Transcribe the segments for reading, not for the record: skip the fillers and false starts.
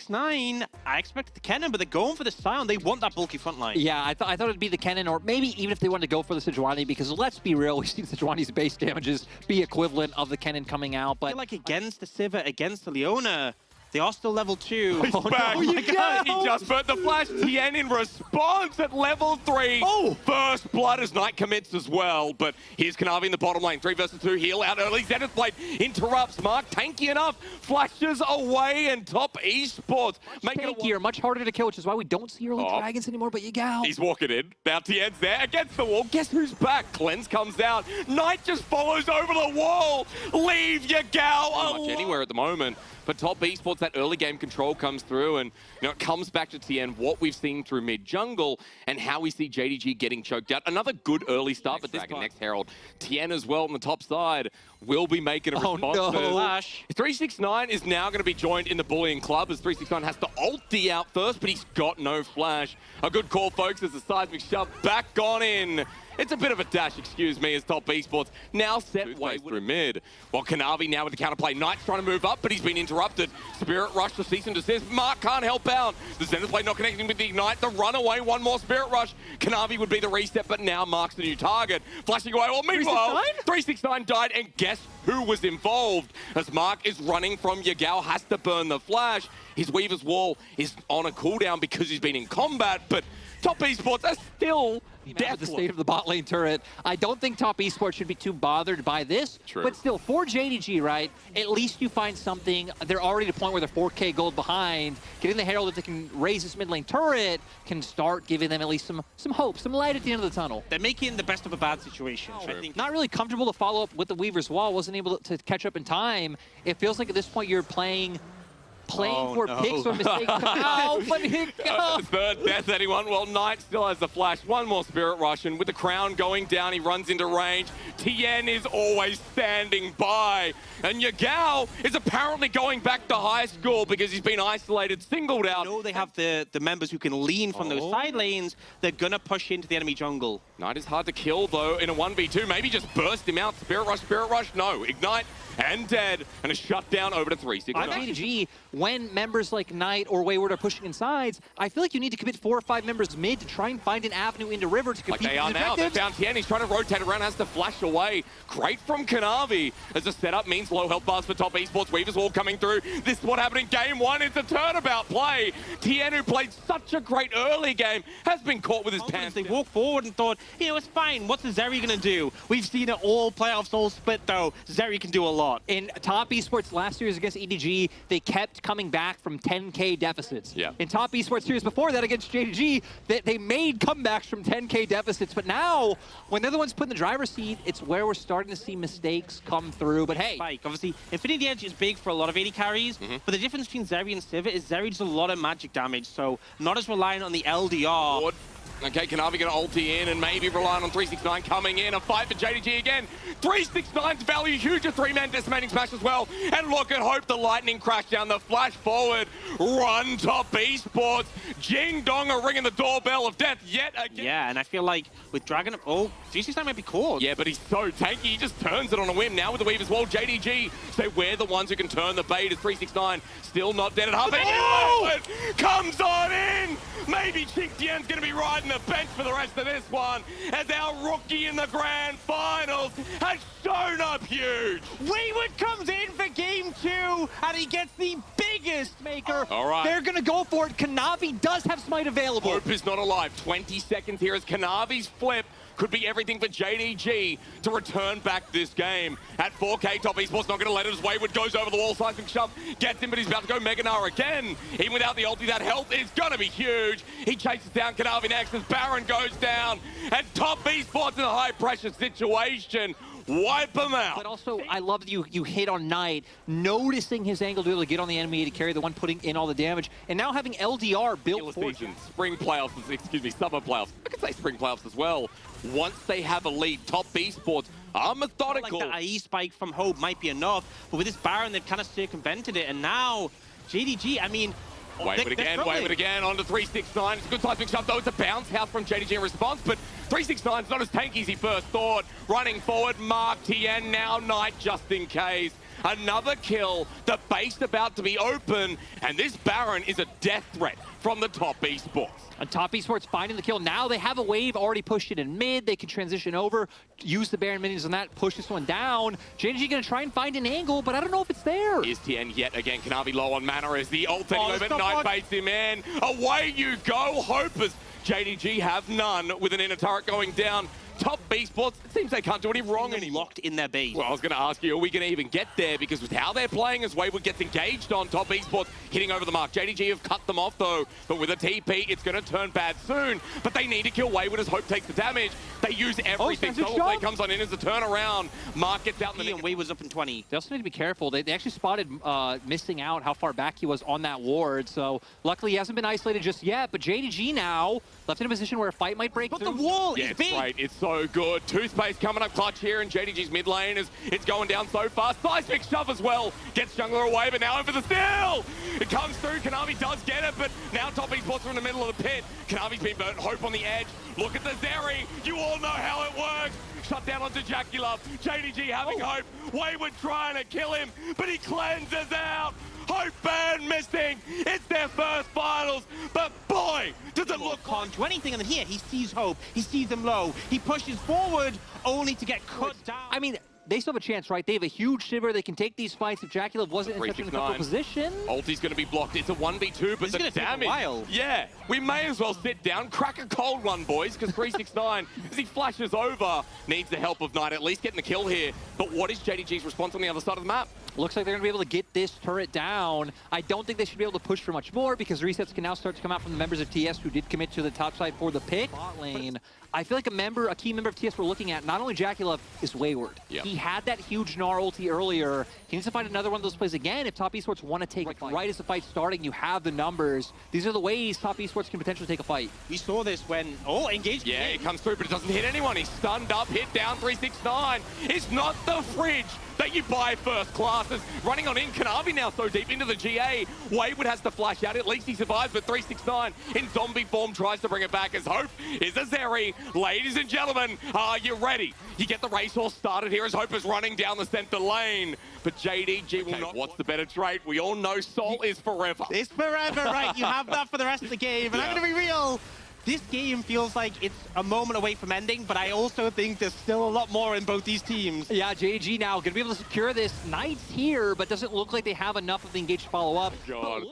369, I expected the Kennen, but they're going for the Sion. They want that bulky front line. Yeah, I thought it'd be the Kennen, or maybe even if they wanted to go for the Sejuani, because let's be real, we've seen Sejuani's base damages be equivalent of the Kennen coming out. I But feel like against the Sivir, against the Leona, they are still level 2. He's back. No, my God. He just burnt the flash. Tien in response at level 3. Oh! First blood as Knight commits as well. But here's Kanavi in the bottom lane. 3 versus 2. Heal out early. Zenith Blade interrupts. Mark tanky enough. Flashes away and top Esports. tankier, much harder to kill, which is why we don't see early dragons anymore, but Yagao. He's walking in. Now Tien's there against the wall. Guess who's back? Cleanse comes out. Knight just follows over the wall. Leave Yagao much anywhere at the moment. But top Esports, that early game control comes through, and it comes back to Tien, what we've seen through mid-jungle, and how we see JDG getting choked out. Another good early start, but this next Herald. Tien as well on the top side will be making a response. No. Flash. 369 is now going to be joined in the bullying club, as 369 has to ult out first, but he's got no flash. A good call, folks, as the seismic shove back on in. It's a bit of a dash, excuse me, as top Esports now set way through mid. While Kanavi now with the counterplay. Knight's trying to move up, but he's been interrupted. Spirit Rush to cease and desist. Mark can't help out. The Zenith Blade not connecting with the Ignite. The runaway, one more Spirit Rush. Kanavi would be the reset, but now Mark's the new target. Flashing away. Well, meanwhile, 369 died, and guess who was involved? As Mark is running from Yagao, has to burn the flash. His Weaver's Wall is on a cooldown because he's been in combat, but top Esports are still With the state of the bot lane turret, I don't think top Esports should be too bothered by this. True. But still, for JDG, right, at least you find something. They're already at a point where they're 4K gold behind. Getting the Herald, if they can raise this mid lane turret, can start giving them at least some hope, some light at the end of the tunnel. They're making the best of a bad situation. I think Not really comfortable to follow up with the Weaver's Wall, wasn't able to catch up in time. It feels like at this point you're playing for picks or mistakes come out, but here goes. Third death, anyone? Well, Knight still has the flash. One more Spirit Rush, and with the crown going down, he runs into range. Tien is always standing by. And Yagao is apparently going back to high school because he's been isolated, singled out. I know they have the members who can lean from those side lanes. They're going to push into the enemy jungle. Knight is hard to kill, though, in a 1v2. Maybe just burst him out. Spirit Rush, no. Ignite and dead, and a shutdown over to 369. JDG, when members like Knight or Wayward are pushing in sides, I feel like you need to commit 4 or 5 members mid to try and find an avenue into River to compete like they are with now. They objectives. found Tien. He's trying to rotate around, has to flash away. Great from Kanavi, as the setup means low health bars for top Esports. Weaver's Wall coming through. This is what happened in game 1. It's a turnabout play. Tien, who played such a great early game, has been caught with his pants. They walked forward and thought, it's fine. What's the Zeri going to do? We've seen it all playoffs, all split, though. Zeri can do a lot. In top Esports last series against EDG, they kept coming back from 10K deficits. Yeah. In top Esports series before that against JDG, they made comebacks from 10K deficits. But now, when they're the ones put in the driver's seat, it's where we're starting to see mistakes come through. But hey. Spike. Obviously, Infinity Edge is big for a lot of AD carries, but the difference between Zeri and Sivir is Zeri does a lot of magic damage, so not as reliant on the LDR. Okay, Kanavi going to ulti in and maybe relying on 369 coming in. A fight for JDG again. 369's value huge, a 3-man decimating smash as well. And look at Hope, the lightning crash down, the flash forward. Run top Esports. Jing Dong are ringing the doorbell of death yet again. Yeah, and I feel like with Dragon, 369 might be caught. Yeah, but he's so tanky, he just turns it on a whim. Now with the Weaver's Wall, JDG, so we're the ones who can turn the bait as 369 still not dead at half. Comes on in! Maybe Chink Tien's going to be riding the bench for the rest of this one, as our rookie in the grand finals has shown up huge. Wayward comes in for game 2, and he gets the biggest maker. All right. They're going to go for it. Kanavi does have Smite available. Hope is not alive. 20 seconds here as Kanavi's flip could be everything for JDG to return back this game. At 4K, top Esports not going to let it as Wayward goes over the wall, seismic shove, gets him, but he's about to go Mega Gnar again. Even without the ulti, that health is going to be huge. He chases down Kanavi next as Baron goes down, and top Esports in a high-pressure situation. Wipe him out. But also, I love that you hit on Knight, noticing his angle to be able to get on the enemy to carry the one putting in all the damage, and now having LDR built for season, spring playoffs, summer playoffs. I could say spring playoffs as well. Once they have a lead, top Esports are methodical. Like the IE spike from Hope might be enough, but with this Baron, they've kind of circumvented it, and now JDG, I mean, Wayward again, onto 369. It's a good seismic shove, though. It's a bounce house from JDG in response, but 369's not as tanky as he first thought. Running forward, Mark Tien, now Knight just in case. Another kill, the base about to be open, and this Baron is a death threat from the top Esports. And top Esports finding the kill. Now they have a wave already pushed in mid. They can transition over, use the Baron minions on that, push this one down. JDG gonna try and find an angle, but I don't know if it's there. Is TN yet again? Kanavi low on mana as the ult moment. Knight baits him in. Away you go, Hopers. JDG have none with an inner turret going down. Top Esports, it seems they can't do any wrong anymore. Locked in their base. Well, I was going to ask you, are we going to even get there? Because with how they're playing, as Wayward gets engaged on top Esports, hitting over the mark. JDG have cut them off, though. But with a TP, it's going to turn bad soon. But they need to kill Wayward as Hope takes the damage. They use everything. Soulflare comes on in as a turnaround. Mark gets out in the and Wayward's up in 20. They also need to be careful. They actually spotted missing out how far back he was on that ward. So luckily he hasn't been isolated just yet. But JDG now left in a position where a fight might break through. But the wall yeah, is it's big. great. It's so good. Toothpaste coming up clutch here in JDG's mid lane as it's going down so fast. Seismic shove as well. Gets Jungler away, but now in for the steal. It comes through. Kanavi does get it, but now top Esports are in the middle of the pit. Kanavi's been burnt. Hope on the edge. Look at the Zeri. You all know how it works. Shut down onto Jackulov. JDG having hope. Wayward trying to kill him, but he cleanses out. Hope burn missing. It's their first finals, but boy, does it look Can't do anything, and then here he sees Hope. He sees them low. He pushes forward, only to get cut down. I mean, they still have a chance, right? They have a huge shiver. They can take these fights if Jackulov wasn't in such an uncomfortable position. Ulti's going to be blocked. It's a 1v2, but the damage. Take a while. Yeah, we may as well sit down, crack a cold one, boys, because 369, as he flashes over, needs the help of Knight, at least getting the kill here. But what is JDG's response on the other side of the map? Looks like they're going to be able to get this turret down. I don't think they should be able to push for much more because resets can now start to come out from the members of TS who did commit to the top side for the pick. Bot lane. I feel like a key member of TS we're looking at, not only Jackulov, is Wayward. Yep. He had that huge Gnar ulti earlier. He needs to find another one of those plays again if top Esports want to take a fight. Right as the fight's starting, you have the numbers. These are the ways top Esports can potentially take a fight. We saw this when, engaged. Yeah, it comes through, but it doesn't hit anyone. He's stunned up, hit down, 369. It's not the fridge that you buy first classes. Running on in, Kanavi now so deep into the GA. Wayward has to flash out. At least he survives, but 369 in zombie form tries to bring it back as Hope is a Zeri. Ladies and gentlemen, are you ready? You get the racehorse started here as Hope is running down the center lane. But JDG will not. What's the better trait? We all know Soul is forever. It's forever, right? You have that for the rest of the game. And I'm going to be real. This game feels like it's a moment away from ending, but I also think there's still a lot more in both these teams. Yeah, JDG now going to be able to secure this. Knight's here, but doesn't look like they have enough of the engaged follow-up. God.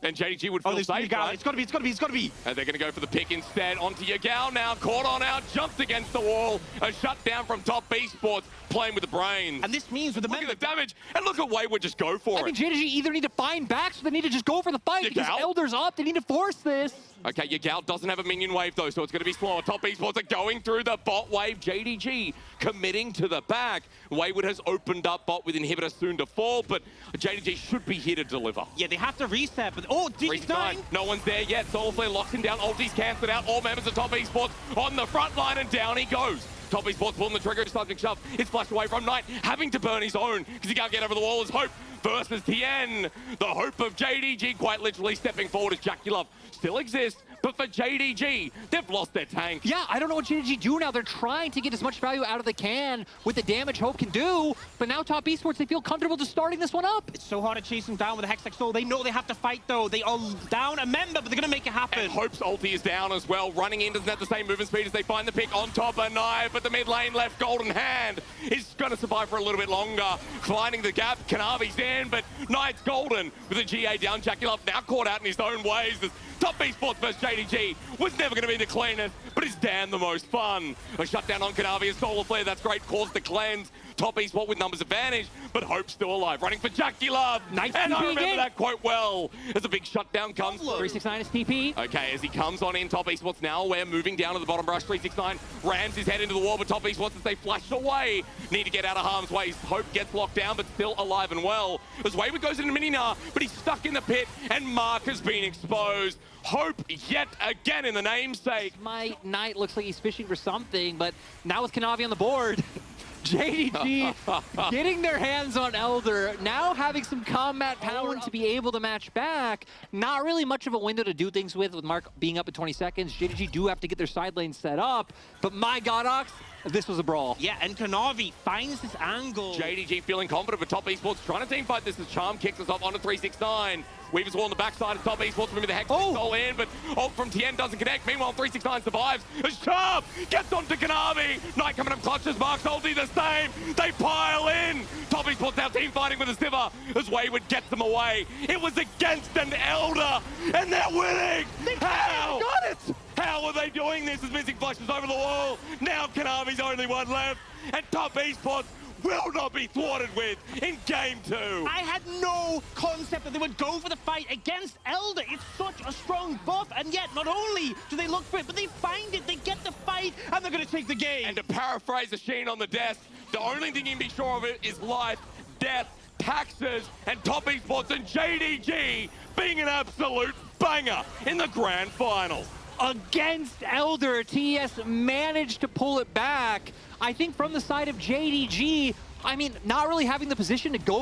And JDG would feel safe, right? It's got to be. And they're going to go for the pick instead. Onto Yagao now. Caught on out. Jumped against the wall. A shutdown from top Esports. Playing with the brains. And this means with the look at the damage. And look at Wayward just go for it. I mean, JDG either need to find back, so they need to just go for the fight. Because Elder's up. They need to force this. Okay, Yagao doesn't have a minion wave, though, so it's going to be slower. Top Esports are going through the bot wave. JDG committing to the back. Wayward has opened up bot with inhibitor soon to fall, but JDG should be here to deliver. Yeah, they have to reset, but D9. No one's there yet. Soulflare locks him down. Ulti's cancelled out. All members of top Esports on the front line, and down he goes. Top Esports pulling the trigger, seismic shove. It's flashed away from Knight, having to burn his own because he can't get over the wall as Hope versus TN. The hope of JDG quite literally stepping forward as Jackulov still exists. But for JDG, they've lost their tank. Yeah, I don't know what JDG do now. They're trying to get as much value out of the can with the damage Hope can do. But now top Esports, they feel comfortable just starting this one up. It's so hard to chase them down with a Hextech Soul. They know they have to fight, though. They are down a member, but they're going to make it happen. And Hope's ulti is down as well. Running in doesn't have the same movement speed as they find the pick on top of Knife. But the mid lane left Golden Hand is going to survive for a little bit longer. Finding the gap, Kanavi's in, but Knight's golden with the GA down. Jackulov now caught out in his own ways. Top Esports versus JDG was never going to be the cleanest, but it's damn the most fun. A shutdown on Kanavi, a solar flare, that's great, cause the cleanse. Top Esports with numbers advantage, but Hope's still alive. Running for Jackulov, nice and I TP remember again. that quite well as a big shutdown comes through. 369 is TP. Okay, as he comes on in, Top Esports now aware, moving down to the bottom brush. 369 rams his head into the wall, but Top Esports, as they flash away, need to get out of harm's way. Hope gets locked down, but still alive and well. As Wayward goes into Mininar, but he's stuck in the pit, and Mark has been exposed. Hope yet again in the namesake. My Knight looks like he's fishing for something, but now with Kanavi on the board, JDG getting their hands on Elder, now having some combat power to be able to match back. Not really much of a window to do things with Mark being up at 20 seconds. JDG do have to get their side lane set up, but my God, Ox, this was a brawl. Yeah, and Kanavi finds this angle. JDG feeling confident, but Top Esports trying to team fight this as Charm kicks us off onto 369. Weaver's wall on the backside of Top Esports, moving the Hex all in, but ult from Tien doesn't connect. Meanwhile, 369 survives as Charm gets onto Kanavi. Knight coming up clutches, Mark's ulti the same. They pile in. Top Esports now team fighting with a Sivir as Wayward gets them away. It was against an Elder, and they're winning. How? Got it! How are they doing this as Missing flushes over the wall? Now Kanavi's only one left, and Top Esports will not be thwarted with in game 2. I had no concept that they would go for the fight against Elder. It's such a strong buff, and yet not only do they look for it, but they find it, they get the fight, and they're going to take the game. And to paraphrase the Sheen on the desk, the only thing you can be sure of it is life, death, taxes, and Top Esports and JDG being an absolute banger in the grand final. Against Elder, TES managed to pull it back. I think from the side of JDG, I mean, not really having the position to go